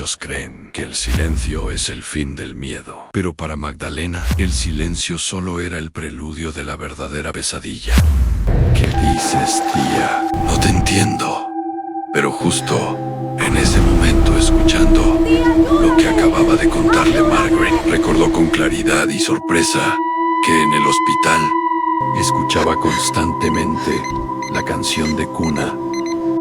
Muchos creen que el silencio es el fin del miedo, pero para Magdalena, el silencio solo era el preludio de la verdadera pesadilla. ¿Qué dices, tía? No te entiendo. Pero justo en ese momento, escuchando lo que acababa de contarle Margaret, recordó con claridad y sorpresa que en el hospital escuchaba constantemente la canción de cuna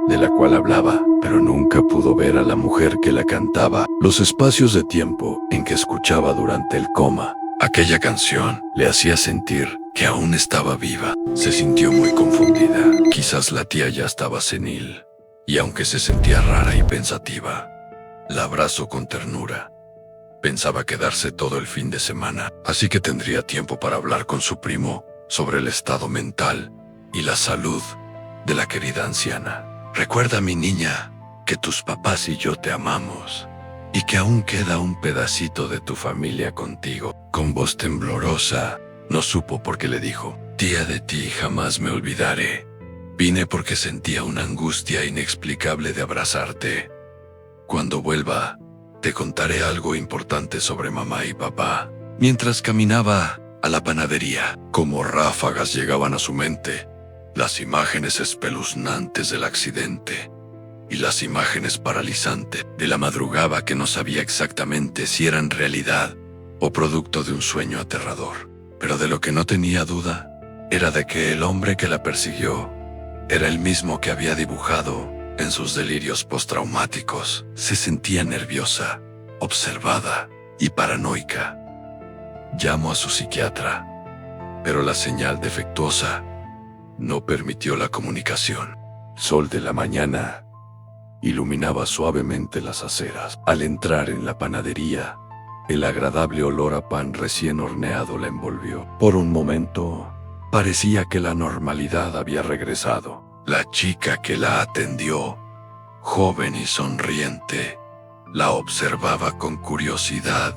de la cual hablaba, pero nunca pudo ver a la mujer que la cantaba. Los espacios de tiempo en que escuchaba durante el coma aquella canción le hacía sentir que aún estaba viva. Se sintió muy confundida. Quizás la tía ya estaba senil, y aunque se sentía rara y pensativa, la abrazó con ternura. Pensaba quedarse todo el fin de semana, así que tendría tiempo para hablar con su primo sobre el estado mental y la salud de la querida anciana. Recuerda, mi niña, que tus papás y yo te amamos, y que aún queda un pedacito de tu familia contigo. Con voz temblorosa, no supo por qué le dijo: tía, de ti jamás me olvidaré. Vine porque sentía una angustia inexplicable de abrazarte. Cuando vuelva, te contaré algo importante sobre mamá y papá. Mientras caminaba a la panadería, como ráfagas llegaban a su mente las imágenes espeluznantes del accidente y las imágenes paralizantes de la madrugada que no sabía exactamente si eran realidad o producto de un sueño aterrador. Pero de lo que no tenía duda era de que el hombre que la persiguió era el mismo que había dibujado en sus delirios postraumáticos. Se sentía nerviosa, observada y paranoica. Llamó a su psiquiatra, pero la señal defectuosa no permitió la comunicación. El sol de la mañana iluminaba suavemente las aceras. Al entrar en la panadería, el agradable olor a pan recién horneado la envolvió. Por un momento, parecía que la normalidad había regresado. La chica que la atendió, joven y sonriente, la observaba con curiosidad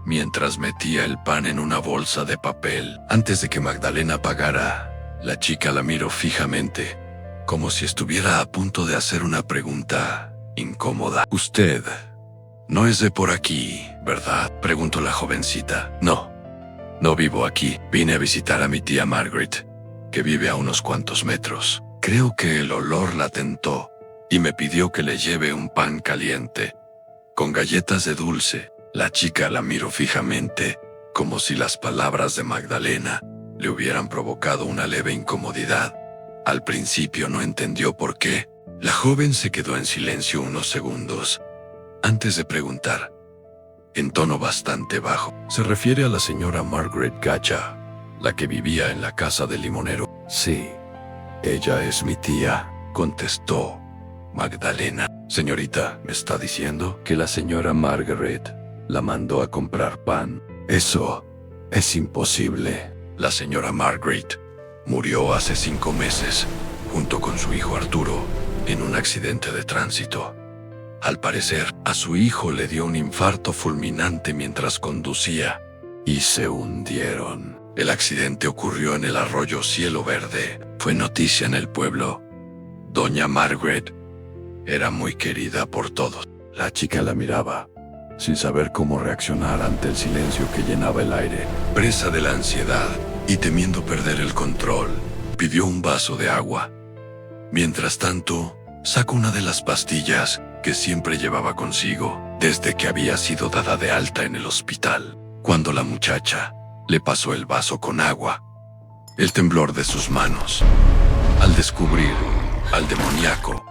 mientras metía el pan en una bolsa de papel. Antes de que Magdalena pagara, la chica la miró fijamente, como si estuviera a punto de hacer una pregunta incómoda. «Usted no es de por aquí, ¿verdad?», preguntó la jovencita. No vivo aquí. Vine a visitar a mi tía Margaret, que vive a unos cuantos metros. Creo que el olor la tentó y me pidió que le lleve un pan caliente con galletas de dulce». La chica la miró fijamente, como si las palabras de Magdalena le hubieran provocado una leve incomodidad. Al principio no entendió por qué. La joven se quedó en silencio unos segundos antes de preguntar, en tono bastante bajo: «¿Se refiere a la señora Margaret Gacha, la que vivía en la casa del limonero?» «Sí, ella es mi tía», contestó Magdalena. «Señorita, ¿me está diciendo que la señora Margaret la mandó a comprar pan?» «Eso es imposible. La señora Margaret murió hace 5 meses, junto con su hijo Arturo, en un accidente de tránsito. Al parecer, a su hijo le dio un infarto fulminante mientras conducía y se hundieron. El accidente ocurrió en el arroyo Cielo Verde. Fue noticia en el pueblo. Doña Margaret era muy querida por todos». La chica la miraba, sin saber cómo reaccionar ante el silencio que llenaba el aire. Presa de la ansiedad y temiendo perder el control, pidió un vaso de agua. Mientras tanto, sacó una de las pastillas que siempre llevaba consigo desde que había sido dada de alta en el hospital. Cuando la muchacha le pasó el vaso con agua, el temblor de sus manos al descubrir al demoníaco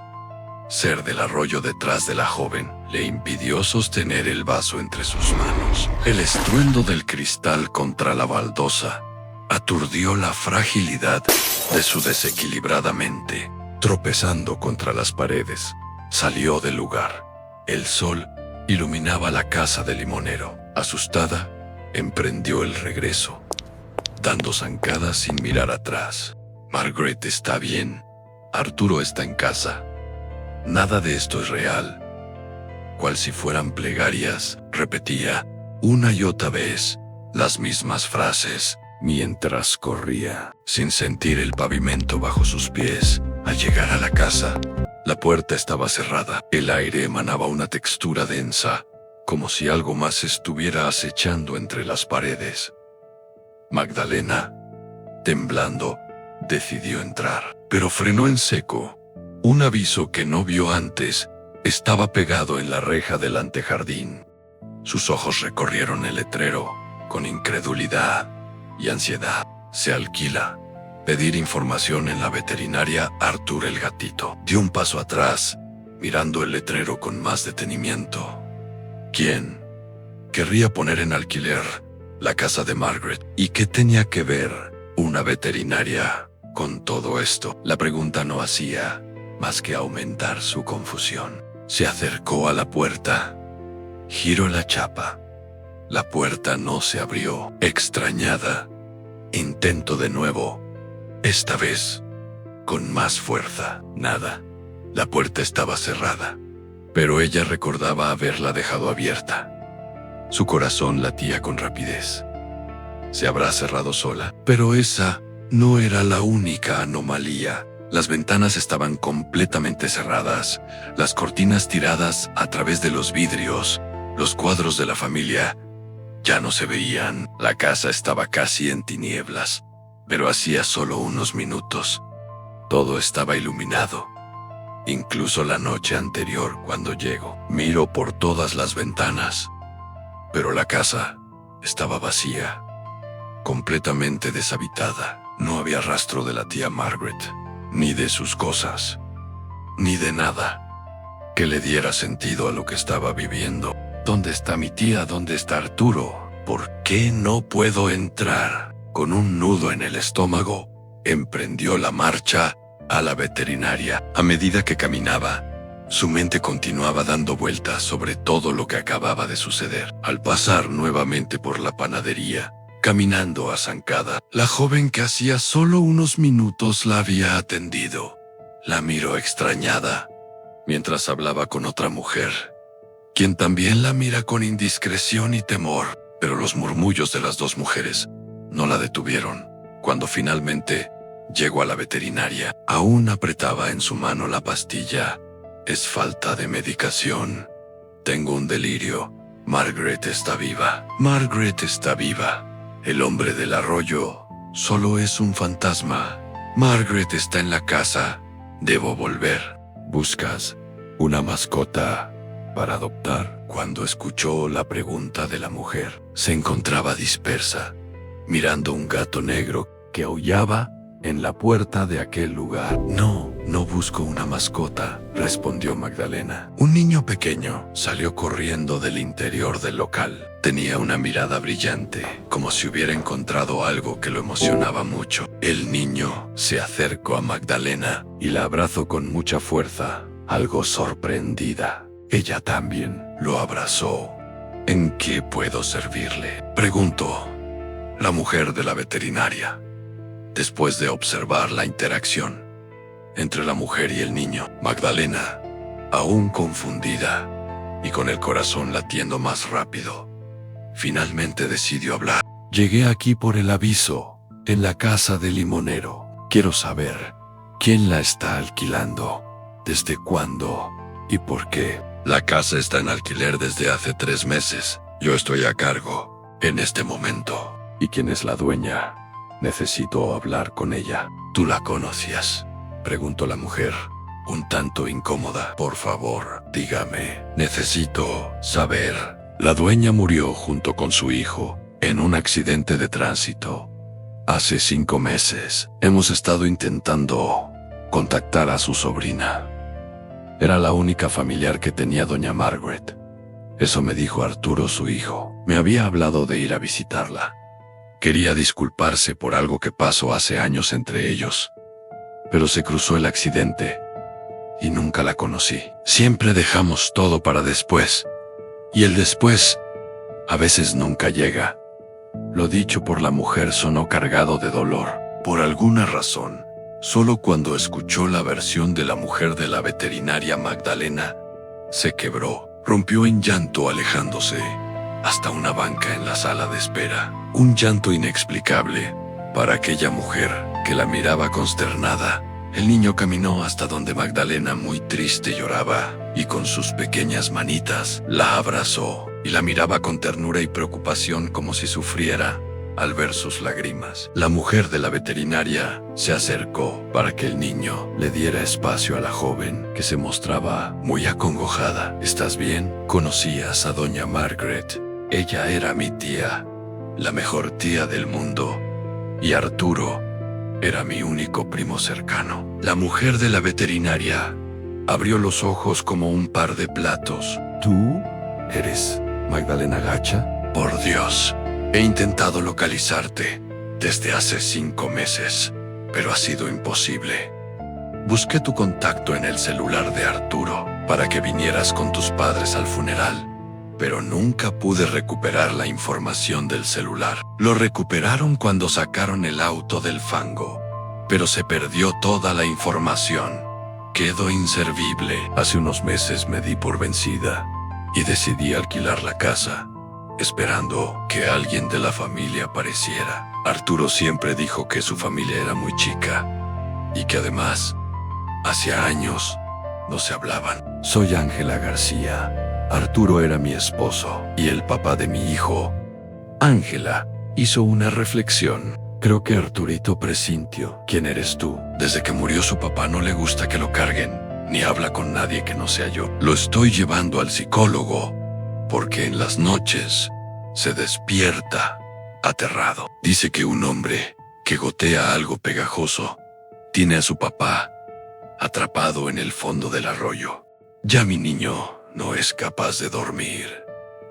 ser del arroyo detrás de la joven le impidió sostener el vaso entre sus manos. El estruendo del cristal contra la baldosa aturdió la fragilidad de su desequilibrada mente. Tropezando contra las paredes, salió del lugar. El sol iluminaba la casa del limonero. Asustada, emprendió el regreso, dando zancadas sin mirar atrás. «Margaret está bien. Arturo está en casa. Nada de esto es real». Cual si fueran plegarias, repetía una y otra vez las mismas frases mientras corría, sin sentir el pavimento bajo sus pies. Al llegar a la casa, La puerta estaba cerrada. El aire emanaba una textura densa, como si algo más estuviera acechando entre las paredes. Magdalena, temblando, decidió entrar, pero frenó en seco. Un aviso que no vio antes estaba pegado en la reja del antejardín. Sus ojos recorrieron el letrero con incredulidad y ansiedad. Se alquila. Pedir información en la veterinaria Arthur el gatito. Dio un paso atrás, mirando el letrero con más detenimiento. ¿Quién querría poner en alquiler la casa de Margaret? ¿Y qué tenía que ver una veterinaria con todo esto? La pregunta no hacía más que aumentar su confusión. Se acercó a la puerta. Giró la chapa. La puerta no se abrió. Extrañada, intentó de nuevo. Esta vez, con más fuerza. Nada. La puerta estaba cerrada, pero ella recordaba haberla dejado abierta. Su corazón latía con rapidez. Se habrá cerrado sola, pero esa no era la única anomalía. Las ventanas estaban completamente cerradas, las cortinas tiradas a través de los vidrios, los cuadros de la familia ya no se veían. La casa estaba casi en tinieblas, pero hacía solo unos minutos todo estaba iluminado. Incluso la noche anterior cuando llego. Miro por todas las ventanas, pero la casa estaba vacía, completamente deshabitada. No había rastro de la tía Margaret, ni de sus cosas, ni de nada que le diera sentido a lo que estaba viviendo. ¿Dónde está mi tía? ¿Dónde está Arturo? ¿Por qué no puedo entrar? Con un nudo en el estómago, emprendió la marcha a la veterinaria. A medida que caminaba, su mente continuaba dando vueltas sobre todo lo que acababa de suceder. Al pasar nuevamente por la panadería, caminando a zancada, la joven que hacía solo unos minutos la había atendido la miró extrañada mientras hablaba con otra mujer, quien también la mira con indiscreción y temor, pero los murmullos de las dos mujeres no la detuvieron. Cuando finalmente llegó a la veterinaria, aún apretaba en su mano la pastilla. Es falta de medicación. Tengo un delirio. Margaret está viva. Margaret está viva. El hombre del arroyo solo es un fantasma. Margaret está en la casa. Debo volver. ¿Buscas una mascota para adoptar? Cuando escuchó la pregunta de la mujer, se encontraba dispersa, mirando un gato negro que aullaba en la puerta de aquel lugar. No busco una mascota, respondió Magdalena. Un niño pequeño salió corriendo del interior del local. Tenía una mirada brillante, como si hubiera encontrado algo que lo emocionaba mucho. El niño se acercó a Magdalena y la abrazó con mucha fuerza, algo sorprendida. Ella también lo abrazó. ¿En qué puedo servirle?, preguntó la mujer de la veterinaria, después de observar la interacción entre la mujer y el niño. Magdalena, aún confundida y con el corazón latiendo más rápido, finalmente decidió hablar. Llegué aquí por el aviso en la casa del limonero. Quiero saber quién la está alquilando, desde cuándo y por qué. La casa está en alquiler desde hace 3 meses. Yo estoy a cargo en este momento. ¿Y quién es la dueña? Necesito hablar con ella. ¿Tú la conocías?, preguntó la mujer, un tanto incómoda. Por favor, dígame. Necesito saber. La dueña murió junto con su hijo en un accidente de tránsito hace 5 meses. Hemos estado intentando contactar a su sobrina. Era la única familiar que tenía doña Margaret. Eso me dijo Arturo, su hijo. Me había hablado de ir a visitarla. Quería disculparse por algo que pasó hace años entre ellos, pero se cruzó el accidente y nunca la conocí. Siempre dejamos todo para después, y el después a veces nunca llega. Lo dicho por la mujer sonó cargado de dolor. Por alguna razón, solo cuando escuchó la versión de la mujer de la veterinaria, Magdalena se quebró, rompió en llanto, alejándose hasta una banca en la sala de espera. Un llanto inexplicable para aquella mujer que la miraba consternada El niño caminó hasta donde Magdalena muy triste lloraba y con sus pequeñas manitas la abrazó y la miraba con ternura y preocupación como si sufriera al ver sus lágrimas. La mujer de la veterinaria se acercó para que el niño le diera espacio a la joven que se mostraba muy acongojada. ¿Estás bien? ¿Conocías a doña Margaret? Ella era mi tía, la mejor tía del mundo, y Arturo era mi único primo cercano. La mujer de la veterinaria abrió los ojos como un par de platos. ¿Tú eres Magdalena Gacha? Por Dios, he intentado localizarte desde hace 5 meses, pero ha sido imposible. Busqué tu contacto en el celular de Arturo para que vinieras con tus padres al funeral, pero nunca pude recuperar la información del celular. Lo recuperaron cuando sacaron el auto del fango, pero se perdió toda la información. Quedó inservible. Hace unos meses me di por vencida y decidí alquilar la casa, esperando que alguien de la familia apareciera. Arturo siempre dijo que su familia era muy chica y que además, hacía años, no se hablaban. Soy Ángela García. Arturo era mi esposo y el papá de mi hijo. Ángela hizo una reflexión. Creo que Arturito presintió quién eres tú. Desde que murió su papá no le gusta que lo carguen, ni habla con nadie que no sea yo. Lo estoy llevando al psicólogo porque en las noches se despierta aterrado. Dice que un hombre que gotea algo pegajoso tiene a su papá atrapado en el fondo del arroyo. Ya mi niño no es capaz de dormir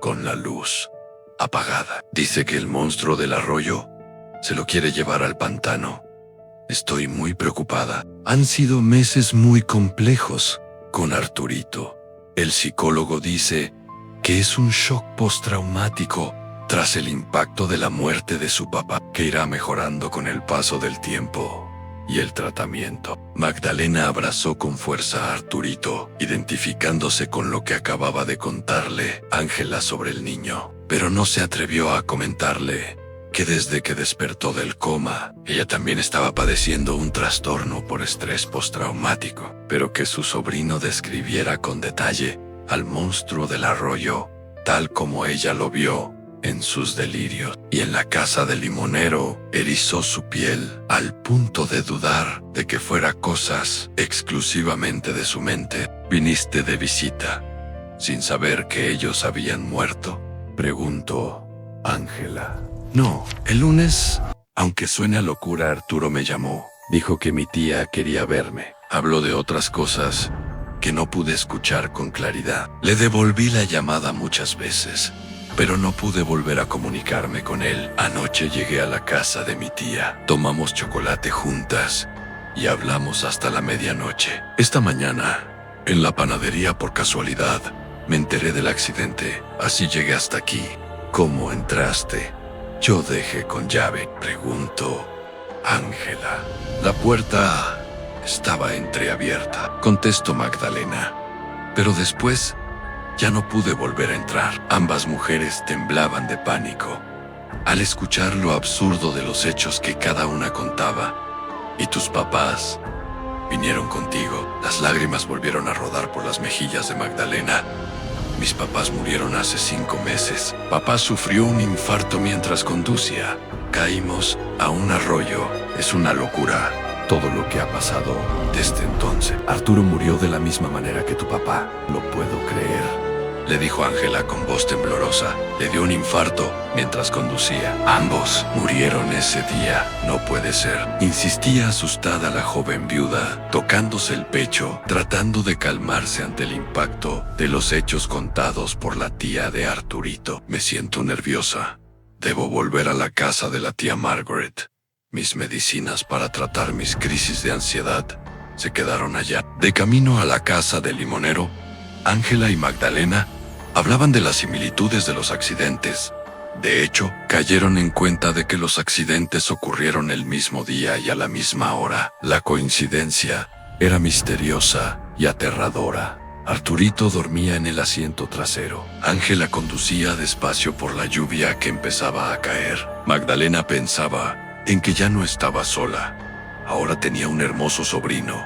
con la luz apagada. Dice que el monstruo del arroyo se lo quiere llevar al pantano. Estoy muy preocupada. Han sido meses muy complejos con Arturito. El psicólogo dice que es un shock postraumático tras el impacto de la muerte de su papá, que irá mejorando con el paso del tiempo y el tratamiento. Magdalena abrazó con fuerza a Arturito, identificándose con lo que acababa de contarle Ángela sobre el niño, pero no se atrevió a comentarle que desde que despertó del coma, ella también estaba padeciendo un trastorno por estrés postraumático, pero que su sobrino describiera con detalle al monstruo del arroyo, tal como ella lo vio en sus delirios. Y en la casa del limonero erizó su piel al punto de dudar de que fuera cosas exclusivamente de su mente. ¿Viniste de visita sin saber que ellos habían muerto?, preguntó Ángela. No, el lunes, aunque suene a locura, Arturo me llamó. Dijo que mi tía quería verme. Habló de otras cosas que no pude escuchar con claridad. Le devolví la llamada muchas veces, pero no pude volver a comunicarme con él. Anoche llegué a la casa de mi tía. Tomamos chocolate juntas y hablamos hasta la medianoche. Esta mañana, en la panadería, por casualidad, me enteré del accidente. Así llegué hasta aquí. ¿Cómo entraste? Yo dejé con llave, preguntó Ángela. La puerta estaba entreabierta, contestó Magdalena. Pero después ya no pude volver a entrar. Ambas mujeres temblaban de pánico al escuchar lo absurdo de los hechos que cada una contaba. ¿Y tus papás vinieron contigo? Las lágrimas volvieron a rodar por las mejillas de Magdalena. Mis papás murieron hace 5 meses. Papá sufrió un infarto mientras conducía. Caímos a un arroyo. Es una locura todo lo que ha pasado desde entonces. Arturo murió de la misma manera que tu papá. Lo puedo creer, le dijo Ángela con voz temblorosa. Le dio un infarto mientras conducía. Ambos murieron ese día. No puede ser, insistía asustada la joven viuda, tocándose el pecho, tratando de calmarse ante el impacto de los hechos contados por la tía de Arturito. Me siento nerviosa. Debo volver a la casa de la tía Margaret. Mis medicinas para tratar mis crisis de ansiedad se quedaron allá. De camino a la casa del limonero, Ángela y Magdalena hablaban de las similitudes de los accidentes. De hecho, cayeron en cuenta de que los accidentes ocurrieron el mismo día y a la misma hora. La coincidencia era misteriosa y aterradora. Arturito dormía en el asiento trasero. Ángela conducía despacio por la lluvia que empezaba a caer. Magdalena pensaba en que ya no estaba sola. Ahora tenía un hermoso sobrino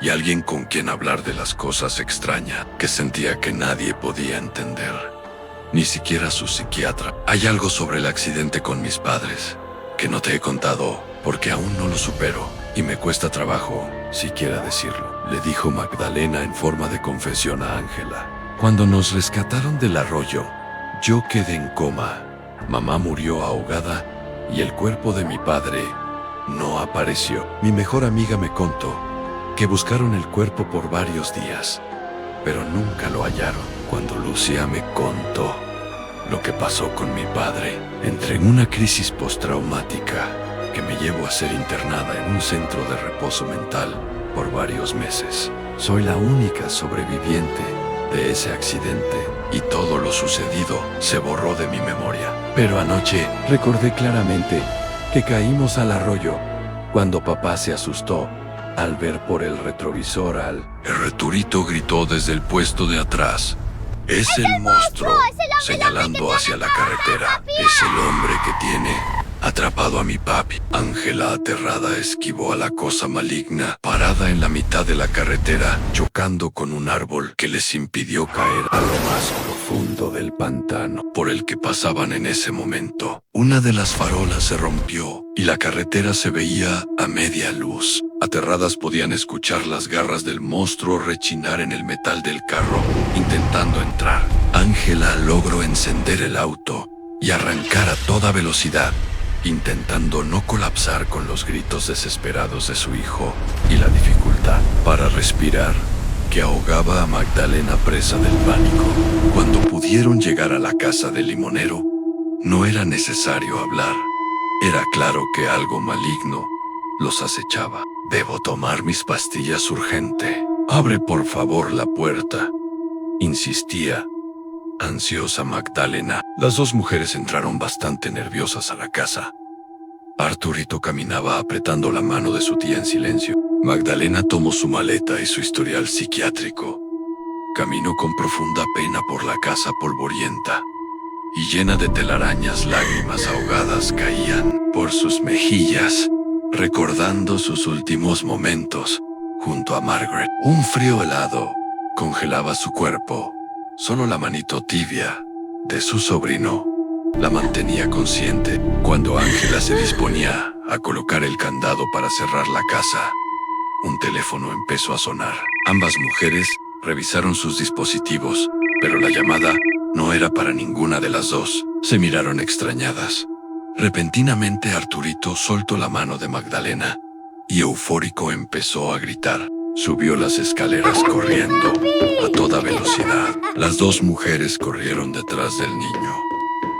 y alguien con quien hablar de las cosas extrañas que sentía que nadie podía entender, ni siquiera su psiquiatra. Hay algo sobre el accidente con mis padres que no te he contado porque aún no lo supero y me cuesta trabajo siquiera decirlo, le dijo Magdalena en forma de confesión a Ángela. Cuando nos rescataron del arroyo, yo quedé en coma. Mamá murió ahogada y el cuerpo de mi padre no apareció. Mi mejor amiga me contó que buscaron el cuerpo por varios días, pero nunca lo hallaron. Cuando Lucía me contó lo que pasó con mi padre, entré en una crisis postraumática que me llevó a ser internada en un centro de reposo mental por varios meses. Soy la única sobreviviente de ese accidente y todo lo sucedido se borró de mi memoria. Pero anoche recordé claramente que caímos al arroyo cuando papá se asustó al ver por el retrovisor al... Arturito gritó desde el puesto de atrás. Es el monstruo, señalando hacia la carretera. Es el hombre que tiene atrapado a mi papi. Ángela, aterrada, esquivó a la cosa maligna, parada en la mitad de la carretera, chocando con un árbol que les impidió caer a lo más profundo del pantano por el que pasaban en ese momento. Una de las farolas se rompió y la carretera se veía a media luz. Aterradas podían escuchar las garras del monstruo rechinar en el metal del carro, intentando entrar. Ángela logró encender el auto y arrancar a toda velocidad, intentando no colapsar con los gritos desesperados de su hijo y la dificultad para respirar que ahogaba a Magdalena presa del pánico. Cuando pudieron llegar a la casa del limonero, no era necesario hablar. Era claro que algo maligno los acechaba. Debo tomar mis pastillas urgente. Abre por favor la puerta, insistía ansiosa Magdalena. Las dos mujeres entraron bastante nerviosas a la casa. Arturito caminaba apretando la mano de su tía en silencio. Magdalena tomó su maleta y su historial psiquiátrico. Caminó con profunda pena por la casa polvorienta y llena de telarañas. Lágrimas ahogadas caían por sus mejillas, recordando sus últimos momentos junto a Margaret. Un frío helado congelaba su cuerpo. Solo la manito tibia de su sobrino la mantenía consciente. Cuando Ángela se disponía a colocar el candado para cerrar la casa, un teléfono empezó a sonar. Ambas mujeres revisaron sus dispositivos, pero la llamada no era para ninguna de las dos. Se miraron extrañadas. Repentinamente Arturito soltó la mano de Magdalena y eufórico empezó a gritar. Subió las escaleras corriendo a toda velocidad. Las dos mujeres corrieron detrás del niño.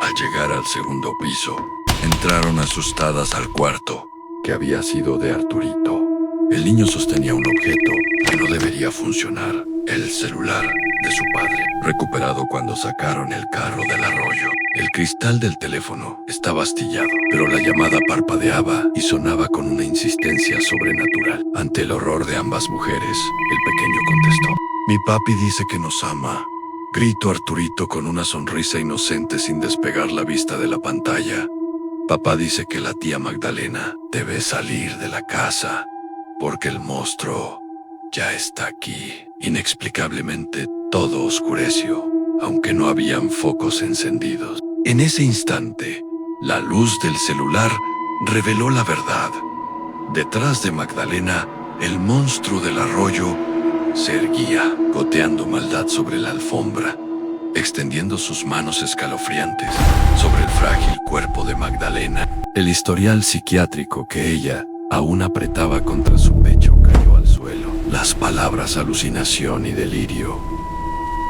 Al llegar al segundo piso, entraron asustadas al cuarto, que había sido de Arturito. El niño sostenía un objeto que no debería funcionar, el celular de su padre, recuperado cuando sacaron el carro del arroyo. El cristal del teléfono estaba astillado, pero la llamada parpadeaba y sonaba con una insistencia sobrenatural. Ante el horror de ambas mujeres, el pequeño contestó: Mi papi dice que nos ama. Gritó Arturito con una sonrisa inocente sin despegar la vista de la pantalla. Papá dice que la tía Magdalena debe salir de la casa porque el monstruo ya está aquí. Inexplicablemente todo oscureció, aunque no habían focos encendidos. En ese instante, la luz del celular reveló la verdad. Detrás de Magdalena, el monstruo del arroyo se erguía, goteando maldad sobre la alfombra, extendiendo sus manos escalofriantes sobre el frágil cuerpo de Magdalena. El historial psiquiátrico que ella aún apretaba contra su pecho cayó al suelo. Las palabras alucinación y delirio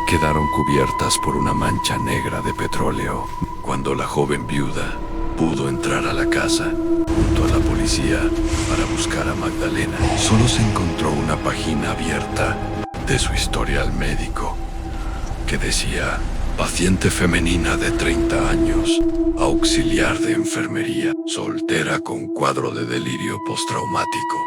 quedaron cubiertas por una mancha negra de petróleo. Cuando la joven viuda pudo entrar a la casa junto a la policía para buscar a Magdalena, solo se encontró una página abierta de su historial médico que decía: paciente femenina de 30 años, auxiliar de enfermería, soltera con cuadro de delirio postraumático,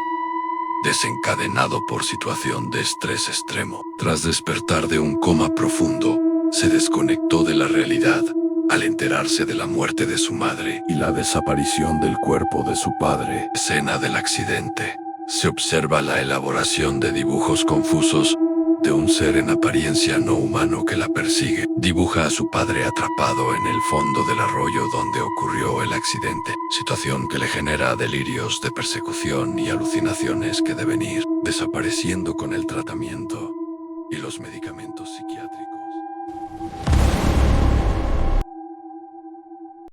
desencadenado por situación de estrés extremo. Tras despertar de un coma profundo, se desconectó de la realidad al enterarse de la muerte de su madre y la desaparición del cuerpo de su padre. Escena del accidente. Se observa la elaboración de dibujos confusos de un ser en apariencia no humano que la persigue. Dibuja a su padre atrapado en el fondo del arroyo donde ocurrió el accidente, situación que le genera delirios de persecución y alucinaciones que deben ir desapareciendo con el tratamiento y los medicamentos psiquiátricos.